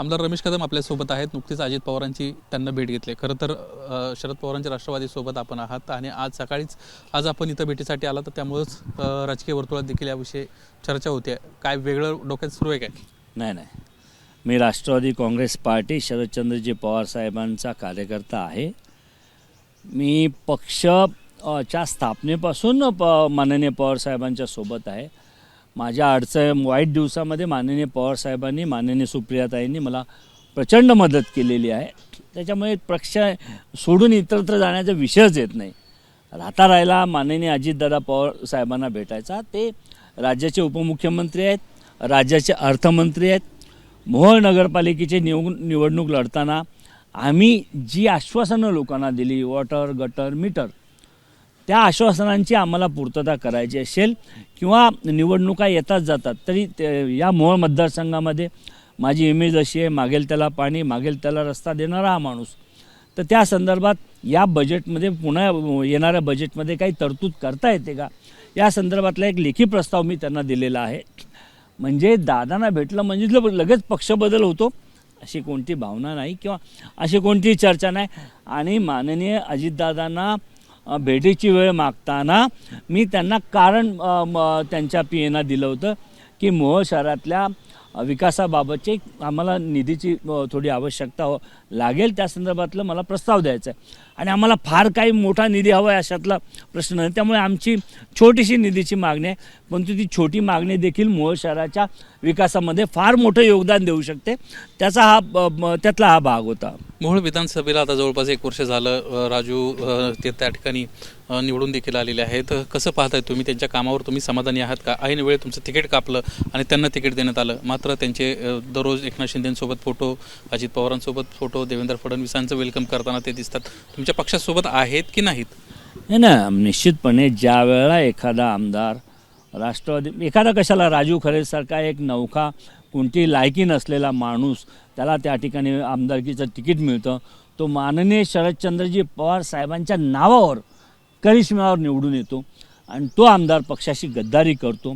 आमदार रमेश कदम आपल्यासोबत आहेत. नुकतीच अजित पवारांची त्यांना भेट घेतली. खरं तर शरद पवारांच्या राष्ट्रवादीसोबत आपण आहात आणि आज आपण इथं भेटीसाठी आला, तर त्यामुळेच राजकीय वर्तुळात देखील याविषयी चर्चा होते. काय वेगळं डोक्यात सुरू आहे काय? नाही, मी राष्ट्रवादी काँग्रेस पार्टी शरदचंद्रजी पवार साहेबांचा कार्यकर्ता आहे. मी पक्षच्या स्थापनेपासून माननीय पवार साहेबांच्या सोबत आहे. माझ्या वाईट दिवसामध्ये माननीय पवार साहेबांनी, माननीय सुप्रियाताईंनी मला प्रचंड मदत केलेली आहे. त्याच्यामुळे पक्ष सोडून इतरत्र जाण्याचा विषयच येत नाही. राहिला माननीय अजितदादा पवार साहेबांना भेटायचा. ते राज्याचे उपमुख्यमंत्री आहेत, राज्याचे अर्थमंत्री आहेत. मोहोळ नगरपालिकेची निवडणूक लढताना आम्ही जी आश्वासनं लोकांना दिली, वॉटर, गटर, मीटर, त्या आश्वासनांची आम्हाला पूर्तता करायची असेल किंवा निवडणुका येतात जातात, तरी या मोहोळ मतदारसंघामध्ये माझी इमेज अशी आहे, मागेल त्याला पाणी, मागेल त्याला रस्ता देणारा हा माणूस. तर त्या संदर्भात या बजेटमध्ये, पुन्हा येणाऱ्या बजेटमध्ये काही तरतूद करता येते का, या संदर्भातला एक लेखी प्रस्ताव मी त्यांना दिलेला आहे. म्हणजे दादांना भेटलं म्हणजे लगेच पक्ष बदल होतो अशी कोणती भावना नाही किंवा अशी कोणती चर्चा नाही. आणि माननीय अजितदादांना भेटीची वेळ मागताना मी त्यांना कारण त्यांच्या पीएना दिलं होतं की मोहोळ शहरातल्या विकासाबाबतची आम्हाला निधीची थोडी आवश्यकता लागेल, त्या संदर्भातलं मला प्रस्ताव द्यायचा आहे. आणि आम्हाला फार काही मोठा निधी हवा आहे अशातला प्रश्न नाही. त्यामुळे आमची छोटीशी निधीची मागणी आहे, परंतु ती छोटी मागणी देखील मोहोळ शहराच्या विकासामध्ये फार मोठं योगदान देऊ शकते. त्यातला हा भाग होता. मोहोळ विधानसभेला आता जवळपास 1 वर्ष झालं. राजू ते त्या ठिकाणी निवडून देखील आलेले आहेत. कसं पाहताय तुम्ही त्यांच्या कामावर? तुम्ही समाधानी आहात का? ऐन वेळेत तुमचं तिकीट कापलं आणि त्यांना तिकीट देण्यात आलं, मात्र त्यांचे दररोज एकनाथ शिंदेंसोबत फोटो, अजित पवारांसोबत फोटो, देवेंद्र फडणवीसांचं वेलकम करताना ते दिसतात. तुमच्या पक्षासोबत आहेत की नाहीत? नाही ना, निश्चितपणे ज्या वेळेला एखादा आमदार एखादा कशाला, राजू खरेसारखा एक नौका, कोणती लायकी नसलेला माणूस, त्याला त्या ठिकाणी आमदारकीचं तिकीट मिळतं. तो माननीय शरदचंद्रजी पवार साहेबांच्या नावावर, करिश्म्यावर निवडून येतो आणि तो आमदार पक्षाशी गद्दारी करतो,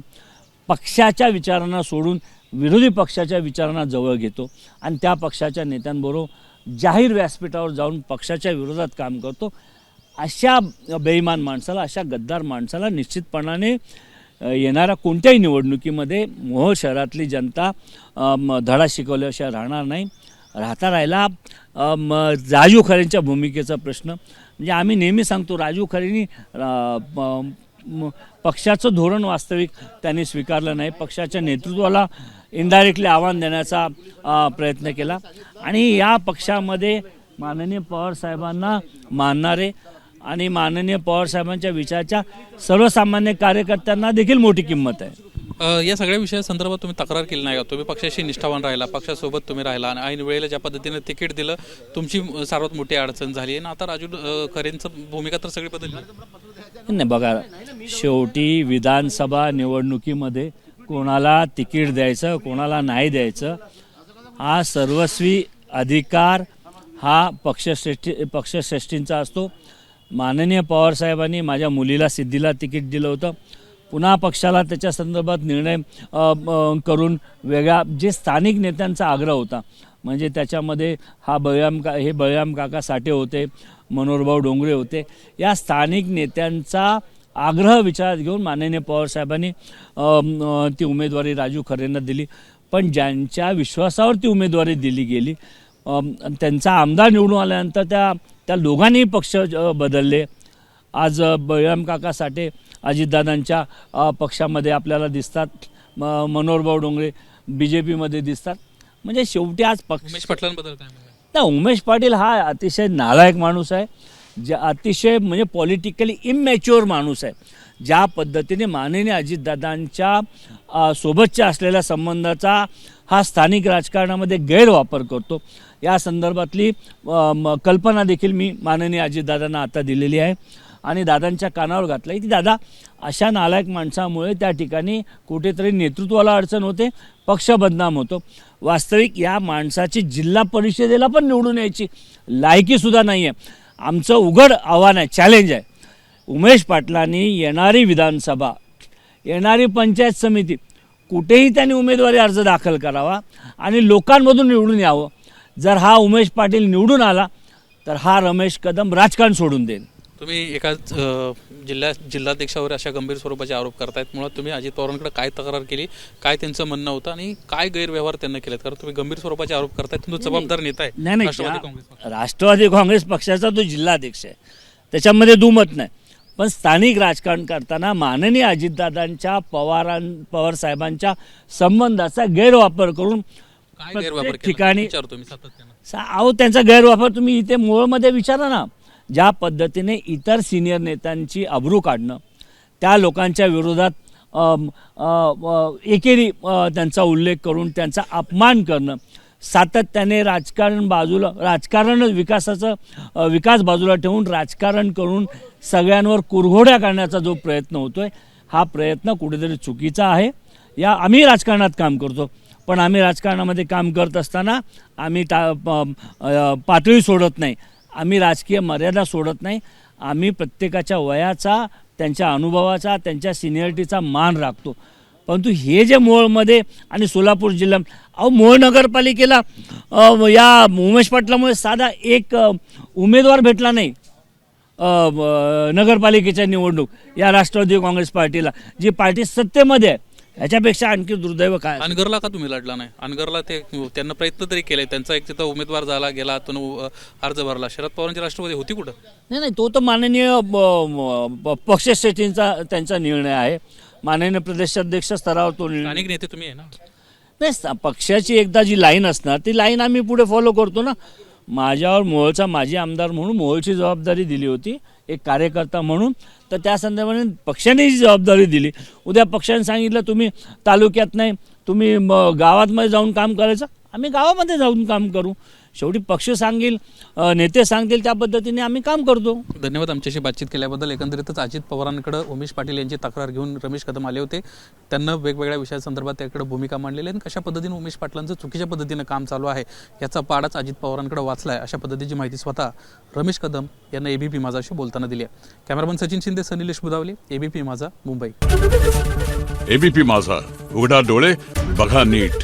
पक्षाच्या विचारांना सोडून विरोधी पक्षाच्या विचारांना जवळ घेतो आणि त्या पक्षाच्या नेत्यांबरोबर जाहीर व्यासपीठावर जाऊन पक्षाच्या विरोधात काम करतो. अशा बेईमान माणसाला, अशा गद्दार माणसाला निश्चितपणाने येणाऱ्या कोणत्याही निवडणुकीमध्ये मोहोळ शहरातली जनता धडा शिकवल्याशिवाय राहणार नाही. राहिला राजू खरेंच्या भूमिकेचा प्रश्न, म्हणजे आम्ही नेहमी सांगतो, राजू खरेंनी पक्षाचं धोरण वास्तविक त्यांनी स्वीकारलं नाही. पक्षाच्या नेतृत्वाला इनडायरेक्टली आव्हान देण्याचा प्रयत्न केला आणि या पक्षामध्ये माननीय पवार साहेबांना मानणारे आणि माननीय पवार साहेबांच्या विचाराच्या सर्वसामान्य कार्यकर्त्यांना देखील मोठी किंमत आहे. या सगळ्या विषयासंदर्भात तुम्ही तक्रार केली नाही का? तुम्ही पक्षाशी निष्ठावान राहिला, पक्षासोबत तुम्ही राहिला आणि ऐन वेळेला ज्या पद्धतीने तिकीट दिलं, तुमची सर्वात मोठी अडचण झाली आणि आता राजू खरेंचं भूमिका तर सगळी बदलली. नाही बघा, शेवटी विधानसभा निवडणुकीमध्ये कोणाला तिकीट द्यायचं, कोणाला नाही द्यायचं, हा सर्वस्वी अधिकार हा पक्षश्रेष्ठींचा असतो. माननीय पवार साहेबांनी माझ्या मुलीला सिद्धीला तिकीट दिलं होतं. पुन्हा पक्षाला त्याच्या संदर्भात निर्णय करून वेगळा, जे स्थानिक नेत्यांचा आग्रह होता, म्हणजे त्याच्यामध्ये बळीराम काका साठे होते, मनोहरभाऊ डोंगरे होते, या स्थानिक नेत्यांचा आग्रह विचारात घेऊन माननीय पवार साहेबांनी ती उमेदवारी राजू खरेंना दिली. पण ज्यांच्या विश्वासावर ती उमेदवारी दिली गेली, त्यांचा आमदार निवडून आल्यानंतर त्या दोघांनी पक्ष बदलले. आज बळीराम काका साठे अजितदादांच्या पक्षामध्ये आपल्याला दिसतात, मनोहरभाऊ डोंगरे BJPमध्ये दिसतात. म्हणजे शेवटी आज उमेश पाटलांबद्दल काय? उमेश पाटील हा अतिशय नालायक माणूस आहे, अतिशय म्हणजे पॉलिटिकली इमॅच्युअर माणूस आहे. ज्या पद्धतीने माननीय अजितदादांच्या सोबतच्या असलेल्या संबंधाचा हा स्थानिक राजकारणामध्ये गैरवापर करतो, या संदर्भातली कल्पना देखील मी माननीय अजितदादांना आता दिलेली आहे आणि दादांच्या कानावर घातलं आहे की दादा, अशा नालायक माणसामुळे त्या ठिकाणी कुठेतरी नेतृत्वाला अडचण होते, पक्ष बदनाम होतो. वास्तविक या माणसाची जिल्हा परिषदेला पण निवडून यायची लायकीसुद्धा नाही आहे. आमचं उघड आव्हान आहे, चॅलेंज आहे, उमेश पाटलांनी येणारी विधानसभा, येणारी पंचायत समिती कुठेही त्यांनी उमेदवारी अर्ज दाखल करावा आणि लोकांमधून निवडून यावं. जर हा उमेश पाटील निवडून आला तर हा रमेश कदम राजकारण सोडून देईल. तुम्ही एका जिल्हाध्यक्षावर अशा गंभीर स्वरूपाचे आरोप करतायत. मुळात तुम्ही अजित पवारांकडे काय तक्रार केली, काय त्यांचं म्हणणं होतं आणि काय गैरव्यवहार त्यांना केलेत? कारण तुम्ही गंभीर स्वरूपाचे आरोप करतायत, तुम्ही जबाबदार नेता आहे नाही राष्ट्रवादी काँग्रेस पक्ष. राष्ट्रवादी काँग्रेस पक्षाचा तो जिल्हाध्यक्ष आहे, त्याच्यामध्ये दुमत नाही. पण स्थानिक राजकारण करताना माननीय अजितदादांच्या पवार साहेबांच्या संबंधाचा गैरवापर करून काय गैरवापर प्रत्येक केला? ठिकाणी विचारतो मी सातत्यानं. अहो त्यांचा गैरवापर तुम्ही इथे मोहोळमध्ये विचारा ना. ज्या पद्धतीने इतर सिनियर नेत्यांची अब्रू काढणं, त्या लोकांच्या विरोधात एकेरी त्यांचा उल्लेख करून त्यांचा अपमान करणं, सातत्याने राजकारण विकास बाजूला ठेवून राजकारण करून सगळ्यांवर कुरघोड्या करण्याचा जो प्रयत्न होतोय, हा प्रयत्न कुठेतरी चुकीचा आहे. आम्ही राजकारणात काम करतो, पण आम्ही राजकारणामध्ये काम करत असताना आम्ही पातळी सोडत नाही, आम्ही राजकीय मर्यादा सोडत नाही. आम्ही प्रत्येकाच्या वयाचा, त्यांच्या अनुभवाचा, त्यांच्या सिनियरिटीचा मान राखतो. परंतु हे जे मोहोळमध्ये आणि सोलापूर जिल्ह्यात, मोहोळ नगरपालिकेला या उमेश पाटलामुळे साधा एक उमेदवार भेटला नाही नगरपालिकेच्या निवडणूक या राष्ट्रवादी काँग्रेस पार्टीला, जी पार्टी सत्तेमध्ये आहे. ह्याच्यापेक्षा आणखी दुर्दैव काय? अनगरला का तुम्ही लढला नाही? अनगरला त्यांना प्रयत्न तरी केले, त्यांचा एक तिथं उमेदवार झाला, गेला, तो अर्ज भरला. शरद पवारांची राष्ट्रवादी होती कुठं? नाही, तो तर माननीय पक्षश्रेष्ठींचा त्यांचा निर्णय आहे. माननीय प्रदेशाध्यक्ष स्तरावर तो निर्णय. अनेक नेते तुम्ही आहे ना. नाही, पक्षाची एकदा जी लाईन असणार ती लाईन आम्ही पुढे फॉलो करतो ना. माझ्यावर मोहोळचा माजी आमदार म्हणून मोहोळची जबाबदारी दिली होती, एक कार्यकर्ता म्हणून, तर त्या संदर्भाने पक्षाने जी जबाबदारी दिली. उद्या पक्षाने सांगितलं तुम्ही तालुक्यात नाही, तुम्ही गावामध्ये जाऊन काम करायचं, आम्ही गावामध्ये जाऊन काम करू. शेवटी पक्ष सांगेल, नेते सांगतील, त्या पद्धतीने आम्ही काम करतो. धन्यवाद आमच्याशी बातचीत केल्याबद्दल. एकंदरीतच अजित पवारांकडे उमेश पाटील यांची तक्रार घेऊन रमेश कदम आले होते. त्यांना वेगवेगळ्या विषयासंदर्भात त्याकडे भूमिका मांडलेली आहे. कशा पद्धतीने उमेश पाटलांचं चुकीच्या पद्धतीनं काम चालू आहे याचा पाडाच अजित पवारांकडे वाचला आहे, अशा पद्धतीची माहिती स्वतः रमेश कदम यांना एबीपी माझाशी बोलताना दिली आहे. कॅमेरामन सचिन शिंदे, सनिलेश बुधावले, एबीपी माझा, मुंबई. एबीपी माझा, उघडा डोळे बघा नीट.